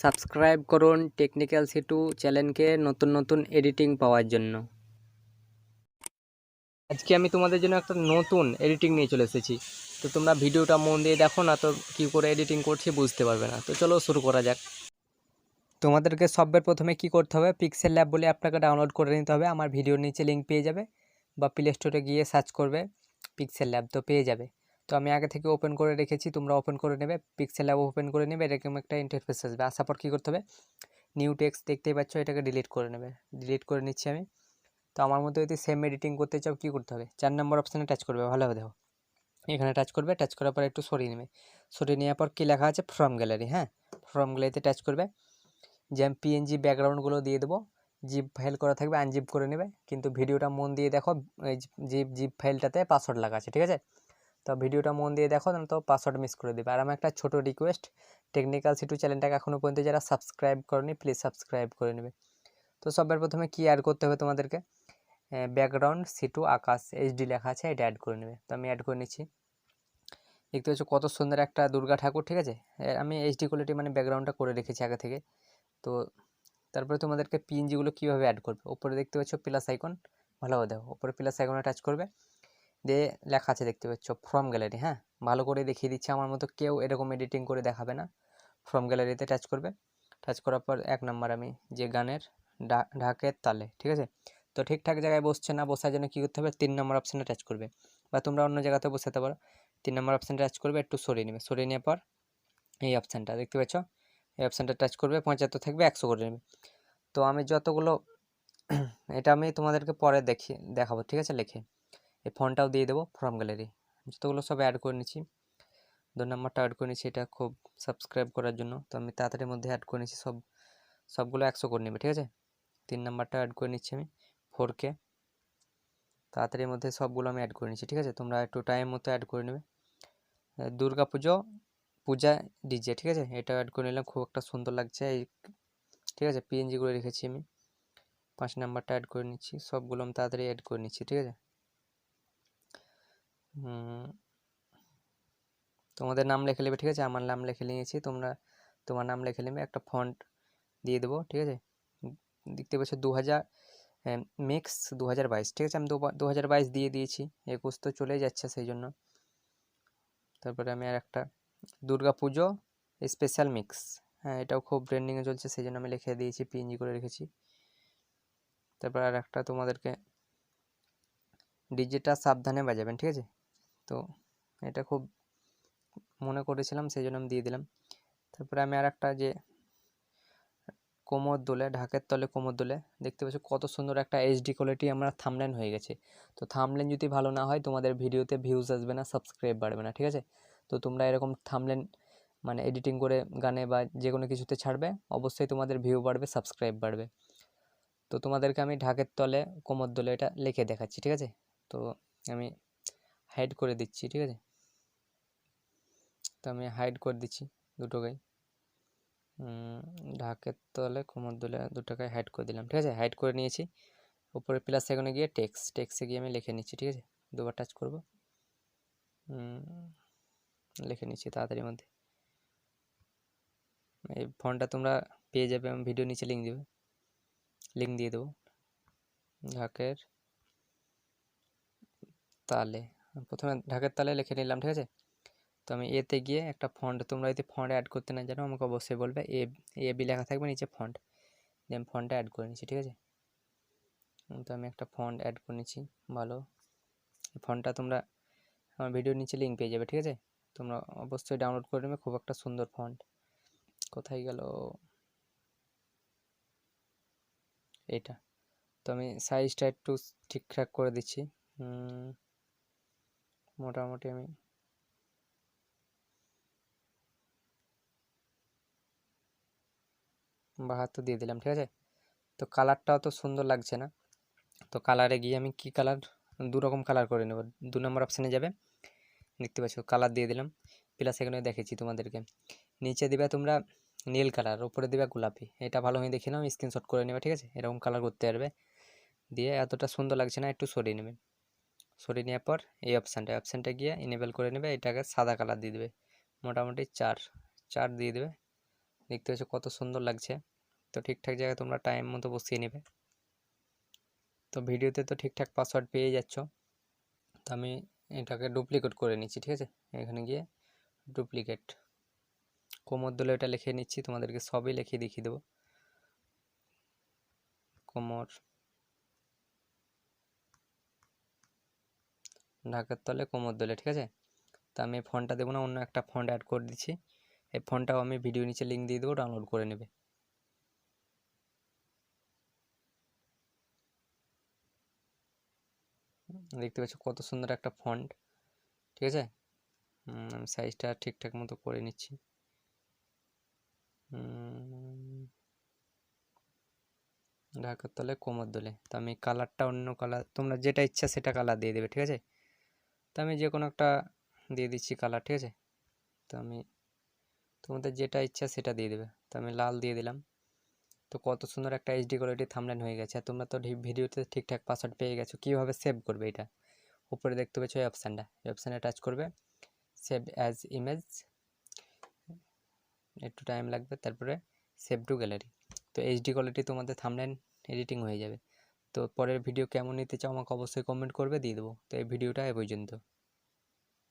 Subscribe করুন technical সিটু চ্যানেলকে নতুন নতুন এডিটিং পাওয়ার জন্য। আজকে আমি তোমাদের জন্য একটা নতুন এডিটিং নিয়ে চলে এসেছি। তো তোমরা ভিডিওটা মন দিয়ে দেখো, না তো কী করে এডিটিং করছি বুঝতে পারবে না। তো চলো শুরু করা যাক। তোমাদেরকে সবের প্রথমে কি করতে হবে, পিক্সেল ল্যাব বলে অ্যাপটাকে ডাউনলোড করে নিতে হবে। আমার ভিডিওর নিচে লিঙ্ক পেয়ে যাবে, বা প্লে স্টোরে গিয়ে সার্চ করবে পিক্সেল ল্যাব, তো পেয়ে যাবে। তো আমি আগে থেকে ওপেন করে রেখেছি, তোমরা ওপেন করে নেবে। পিক্সেল ল্যাব ওপেন করে নেবে, এরকম একটা ইন্টারফেস আসবে। আসার পর কী করতে হবে, নিউ টেক্সট দেখতেই পাচ্ছ, এটাকে ডিলিট করে নেবে। ডিলিট করে নিচ্ছি আমি। তো আমার মধ্যে যদি সেম এডিটিং করতে চাও কী করতে হবে, 4 নম্বর অপশানে টাচ করবে, ভালোভাবে দেখো। এখানে টাচ করবে, টাচ করার পর একটু সরিয়ে নেবে। সরিয়ে নেওয়ার পর কী লেখা আছে, ফ্রম গ্যালারি। হ্যাঁ, ফ্রম গ্যালারিতে টাচ করবে। যে আমি পিএনজি ব্যাকগ্রাউন্ডগুলো দিয়ে দেবো, জিপ ফাইল করা থাকবে, আনজিপ করে নেবে। কিন্তু ভিডিওটা মন দিয়ে দেখো, এই জিপ ফাইলটাতে পাসওয়ার্ড লাগা আছে, ঠিক আছে? তো ভিডিওটা মন দিয়ে দেখো, তো পাসওয়ার্ড মিস করে দেবে। আর আমার একটা ছোটো রিকোয়েস্ট, টেকনিক্যাল সিটু চ্যানেলটাকে এখনও পর্যন্ত যারা সাবস্ক্রাইব করনি, প্লিজ সাবস্ক্রাইব করে নেবে। তো সবার প্রথমে কী অ্যাড করতে হবে তোমাদেরকে, ব্যাকগ্রাউন্ড সিটু আকাশ এইচডি লেখা আছে, এটা অ্যাড করে নেবে। তো আমি অ্যাড করে নিচ্ছি। দেখতে পাচ্ছ কত সুন্দর একটা দুর্গা ঠাকুর, ঠিক আছে? আমি এইচডি কোয়ালিটি মানে ব্যাকগ্রাউন্ডটা করে রেখেছি আগে থেকে। তো তারপরে তোমাদেরকে পিএনজিগুলো কীভাবে অ্যাড করবে, ওপরে দেখতে পাচ্ছ প্লাস আইকন, ভালোভাবে দেখো, ওপরে প্লাস আইকনে টাচ করবে, দিয়ে লেখা আছে দেখতে পাচ্ছ ফ্রম গ্যালারি। হ্যাঁ, ভালো করে দেখিয়ে দিচ্ছে, আমার মতো কেউ এরকম এডিটিং করে দেখাবে না। ফ্রম গ্যালারিতে টাচ করবে। টাচ করার পর 1 নম্বর আমি যে গানের ঢাকের তালে, ঠিক আছে? তো ঠিকঠাক জায়গায় বসছে না, বসার জন্য কী করতে হবে, 3 নম্বর অপশানে টাচ করবে, বা তোমরা অন্য জায়গাতে বসাতে পারো। 3 নম্বর অপশানে টাচ করবে, একটু সরিয়ে নেবে। সরিয়ে নেওয়ার পর এই অপশানটা দেখতে পাচ্ছ, এই অপশানটা টাচ করবে, 75 থাকবে 100 করে নেবে। তো আমি যতগুলো এটা আমি তোমাদেরকে পরে দেখাবো, ঠিক আছে? লিখে এই ফন্টটাও দিয়ে দেবো, ফ্রম গ্যালারি। যতগুলো সব অ্যাড করে নিচ্ছি। 2 নম্বরটা অ্যাড করে নিচ্ছি, এটা খুব সাবস্ক্রাইব করার জন্য। তো আমি তাড়াতাড়ির মধ্যে অ্যাড করে নিচ্ছি, সবগুলো 100 করে নেবে, ঠিক আছে? 3 নম্বরটা অ্যাড করে নিচ্ছি আমি, 4K। তাড়াতাড়ির মধ্যে সবগুলো আমি অ্যাড করে নিচ্ছি, ঠিক আছে? তোমরা একটু টাইম মতো অ্যাড করে নেবে। দুর্গা পূজা ডিজে, ঠিক আছে? এটা অ্যাড করে নিলাম, খুব একটা সুন্দর লাগছে এই, ঠিক আছে? পিএনজিগুলো রেখেছি আমি। 5 নম্বরটা অ্যাড করে নিচ্ছি, সবগুলো আমি তাড়াতাড়ি অ্যাড করে নিচ্ছি, ঠিক আছে? তোমাদের নাম লিখে নেবে, ঠিক আছে? আমার নাম লিখে নিয়েছি, তোমার নাম লিখে নেবে। একটা ফন্ট দিয়ে দেবো, ঠিক আছে? দেখতে পাচ্ছ 2000 মিক্স 2022, ঠিক আছে? আমি 2022 দিয়ে দিয়েছি, 21 তো চলে যাচ্ছে সেই জন্য। তারপরে আমি আর একটা দুর্গা পুজো স্পেশাল মিক্স, হ্যাঁ, এটাও খুব ট্রেন্ডিংয়ে চলছে, সেই জন্য আমি লিখে দিয়েছি, পিএনজি করে রেখেছি। তারপর আর একটা তোমাদেরকে ডিজেটা সাবধানে বাজাবেন, ঠিক আছে? তো এটা খুব মনে করেছিলাম, সেই জন্য আমি দিয়ে দিলাম। তারপরে আমি আর একটা যে কোমর দোলে, ঢাকের তলে কোমর দোলে, দেখতে পাচ্ছ কত সুন্দর একটা এইচডি কোয়ালিটি আমার থাম্বনেল হয়ে গেছে। তো থাম্বনেল যদি ভালো না হয়, তোমাদের ভিডিওতে ভিউজ আসবে না, সাবস্ক্রাইব বাড়বে না, ঠিক আছে? তো তোমরা এরকম থাম্বনেল মানে এডিটিং করে গানে বা যে কোনো কিছুতে ছাড়বে, অবশ্যই তোমাদের ভিউ বাড়বে, সাবস্ক্রাইব বাড়বে। তো তোমাদেরকে আমি ঢাকের তলে কোমর দোলে এটা লিখে দেখাচ্ছি, ঠিক আছে? তো আমি হাইড করে দিচ্ছি, ঠিক আছে? তো আমি হাইড করে দিচ্ছি দুটোকেই, ঢাকের তলে কোমর দোলে দুটোকে হাইড করে দিলাম, ঠিক আছে? হাইড করে নিয়েছি। উপরে প্লাস আইকনে গিয়ে টেক্সটে গিয়ে আমি লিখে নিচ্ছি, ঠিক আছে? দুবার টাচ করব, লিখে নিচ্ছি তাড়াতাড়ির মধ্যে। এই ফন্টটা তোমরা পেয়ে যাবে, আমি ভিডিও নিচে লিঙ্ক দিয়ে দেবো। ঢাকের তালে, প্রথমে ঢাকের তালে লিখে নিলাম, ঠিক আছে? তো আমি এতে গিয়ে একটা ফন্ট, তোমরা যদি ফন্ট অ্যাড করতে না জানো আমাকে অবশ্যই বলবে, এ বি লেখা থাকবে নিচে ফন্ট, দিয়ে আমি ফন্টটা অ্যাড করে নিচ্ছি, ঠিক আছে? তো আমি একটা ফন্ট অ্যাড করে নিচ্ছি ভালো। এই ফন্টটা তোমরা আমার ভিডিওর নিচে লিঙ্ক পেয়ে যাবে, ঠিক আছে? তোমরা অবশ্যই ডাউনলোড করে নেবে, খুব একটা সুন্দর ফন্ট। কোথায় গেল এটা? তো আমি সাইজটা একটু ঠিকঠাক করে দিচ্ছি, মোটামুটি আমি 72 দিয়ে দিলাম, ঠিক আছে? তো কালারটাও তো সুন্দর লাগছে না। তো কালারে গিয়ে আমি কি কালার, 2 রকম কালার করে নেব। 2 নম্বর অপশানে যাবে, দেখতে পাচ্ছ কালার দিয়ে দিলাম, প্লাস এখানে দেখেছি তোমাদেরকে। নিচে দিবে তোমরা নীল কালার, উপরে দিবে গোলাপি। এটা ভালোভাবে দেখে নাও, স্ক্রিনশট করে নেবে, ঠিক আছে? এরকম কালার করতে পারবে। দিয়ে এতটা সুন্দর লাগছে না, একটু সরিয়ে নেবে। সরিয়ে নেওয়ার পর এই অপশানটা গিয়ে ইনেবল করে নেবে, এটাকে সাদা কালার দিয়ে দেবে, মোটামুটি 4 দিয়ে দেবে। দেখতে পাচ্ছ কত সুন্দর লাগছে। তো ঠিকঠাক জায়গায় তোমরা টাইম মতো বসিয়ে নেবে। তো ভিডিওতে তো ঠিকঠাক পাসওয়ার্ড পেয়ে যাচ্ছ। তো আমি এটাকে ডুপ্লিকেট করে নিচ্ছি, ঠিক আছে। এখানে গিয়ে ডুপ্লিকেট কোমর দোলে এটা লিখে নিচ্ছি, তোমাদেরকে সবই লিখিয়ে দেখিয়ে দেবো। কোমর ঢাকার তলে কোমর দোলে, ঠিক আছে। তো আমি ফন্টটা দেবো না, অন্য একটা ফন্ট অ্যাড করে দিচ্ছি। এই ফন্টটাও আমি ভিডিও নিচে লিঙ্ক দিয়ে দেবো, ডাউনলোড করে নেবে। দেখতে পাচ্ছ কত সুন্দর একটা ফন্ট, ঠিক আছে। আমি সাইজটা ঠিকঠাক মতো করে নিচ্ছি। ঢাকার তলে কোমর দোলে। তো আমি কালারটা অন্য কালার, তোমরা যেটা ইচ্ছা সেটা কালার দিয়ে দেবে, ঠিক আছে। তো আমি যে কোনো একটা দিয়ে দিচ্ছি কালার, ঠিক আছে। তো আমি তোমাদের যেটা ইচ্ছা সেটা দিয়ে দেবে। তো আমি লাল দিয়ে দিলাম। তো কত সুন্দর একটা এইচডি কোয়ালিটি থাম্বনেল হয়ে গেছে। আর তোমরা তো ভিডিওতে ঠিকঠাক পাসওয়ার্ড পেয়ে গেছো। কীভাবে সেভ করবে এটা, উপরে দেখতে পাচ্ছ এই অপশানটা, এই অপশানে টাচ করবে, সেভ অ্যাজ ইমেজ, একটু টাইম লাগবে, তারপরে সেভ টু গ্যালারি। তো এইচডি কোয়ালিটি তোমাদের থাম্বনেল এডিটিং হয়ে যাবে। তো পরের ভিডিও কেমন নিতে চাও আমাকে অবশ্যই কমেন্ট করবে, দিয়ে দেবো। তো এই ভিডিওটা এ পর্যন্ত।